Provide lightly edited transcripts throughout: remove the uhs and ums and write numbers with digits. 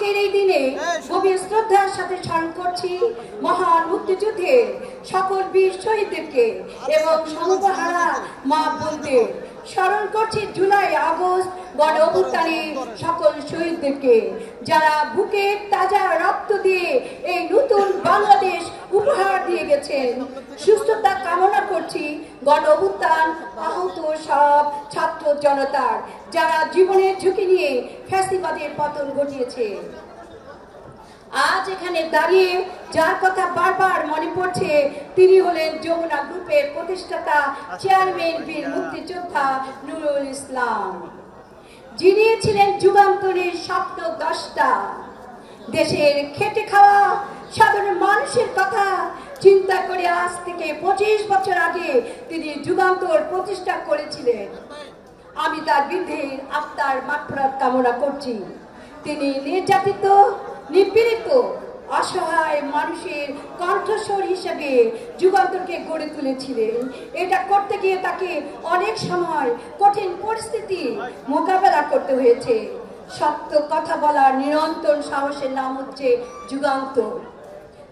আজকের এই দিনে গভীর শ্রদ্ধার সাথে স্মরণ করছি মহান মুক্তিযুদ্ধে সকল বীর শহীদদেরকে এবং সর্বহারা মা বোনদের। স্মরণ করছি জুলাই আগস্ট গণ অভ্যুত্থানে সকল শহীদদেরকে, যারা বুকের তাজা রক্ত দিয়ে এই নতুন বাংলাদেশ উপহার দিয়ে গেছেন। সুস্থতা কামনা করছি গণ অভ্যুত্থান আহত সব ছাত্র জনতার, যারা জীবনের ঝুঁকি নিয়ে ফ্যাসিবাদের পতন ঘটিয়েছে। আজ এখানে দাঁড়িয়ে যার কথা বারবার মনে পড়ছে, তিনি হলেন যমুনা গ্রুপের প্রতিষ্ঠাতা চেয়ারম্যান বীর মুক্তিযোদ্ধা নুরুল ইসলাম, যিনি ছিলেন যুগান্তরের স্বপ্ন দ্রষ্টা। দেশের খেটে খাওয়া সাধারণ মানুষের কথা চিন্তা করে আজ থেকে 25 বছর আগে তিনি যুগান্তর প্রতিষ্ঠা করেছিলেন। আমি তার বৃদ্ধির আত্মার মাগফিরাত কামনা করছি। তিনি নির্যাতিত, নিপীড়িত, অসহায় মানুষের কণ্ঠস্বর হিসেবে যুগান্তরকে গড়ে তুলেছিলেন। এটা করতে গিয়ে তাকে অনেক সময় কঠিন পরিস্থিতি মোকাবেলা করতে হয়েছে। সত্য কথা বলার নিরন্তর সাহসের নাম হচ্ছে যুগান্তর।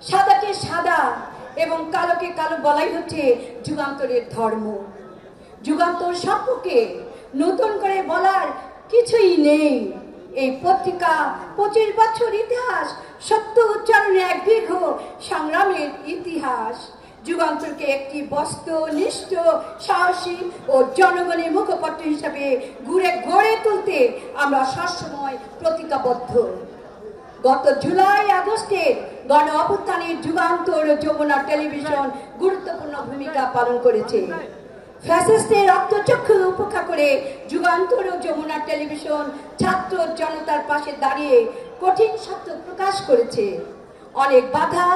সাদাকে সাদা এবং কালোকে কালো বলাই হচ্ছে যুগান্তরের ধর্ম। যুগান্তর সম্পর্কে নতুন করে বলার কিছুই নেই। এই পত্রিকা 25 বছর ইতিহাস, সত্য উচ্চারণে এক দীর্ঘ সংগ্রামের ইতিহাস। যুগান্তরকে একটি বস্তুনিষ্ঠ, সাহসী ও জনগণের মুখপত্র হিসাবে গড়ে তুলতে আমরা সবসময় প্রতিজ্ঞাবদ্ধ। গত জুলাই আগস্টে গণ অভ্যুত্থানের যুগান্তর ও যমুনা টেলিভিশন গুরুত্বপূর্ণ ভূমিকা পালন করেছে। ফ্যাসিস্টের রক্তচক্ষু উপেক্ষা করে যুগান্তর ও যমুনা টেলিভিশন ছাত্র জনতার পাশে দাঁড়িয়ে কঠিন সত্য প্রকাশ করেছে। অনেক বাধা,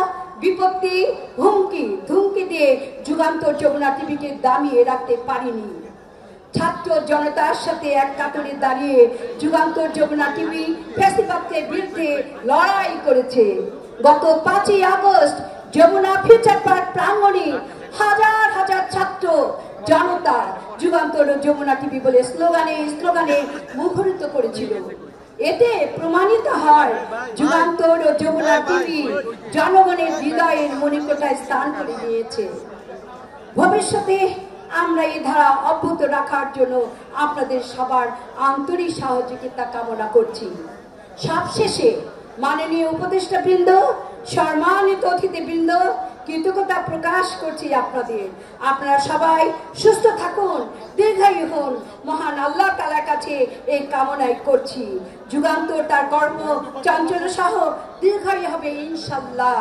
বিপত্তি, হুমকি ধুমকি দিয়ে যুগান্তর যমুনা টিভিকে দামিয়ে রাখতে পারিনি। ছাত্র জনতার সাথে এক কাতারে দাঁড়িয়ে যুগান্তর যমুনা টিভি ফ্যাসিবাদের বিরুদ্ধে লড়াই করেছে। গত 5ই আগস্ট যমুনা ফিউচার পার্ক প্রাঙ্গণে হাজার হাজার ছাত্র জনতা যুগান্তর ও যমুনা টিভি বলে স্লোগানে মুখরিত করেছিল। এতে প্রমাণিত হয় যুগান্তর ও যমুনা টিভি জনগণের হৃদয়ের মণিকোঠায় স্থান করে নিয়েছে। ভবিষ্যতে আমরা এই ধারা অব্যাহত রাখার জন্য আপনাদের সবার আন্তরিক সহযোগিতা কামনা করছি। সবশেষে মাননীয় উপদেষ্টাবৃন্দ, সম্মানিত অতিথিবৃন্দ, কৃতজ্ঞতা প্রকাশ করছি আপনাদের। আপনারা সবাই সুস্থ থাকুন, দীর্ঘায়ু হন, মহান আল্লাহ তাআলার কাছে এই কামনাই করছি। যুগান্তর তার কর্ম চঞ্চল সহ দীর্ঘায়ু হবে ইনশাআল্লাহ।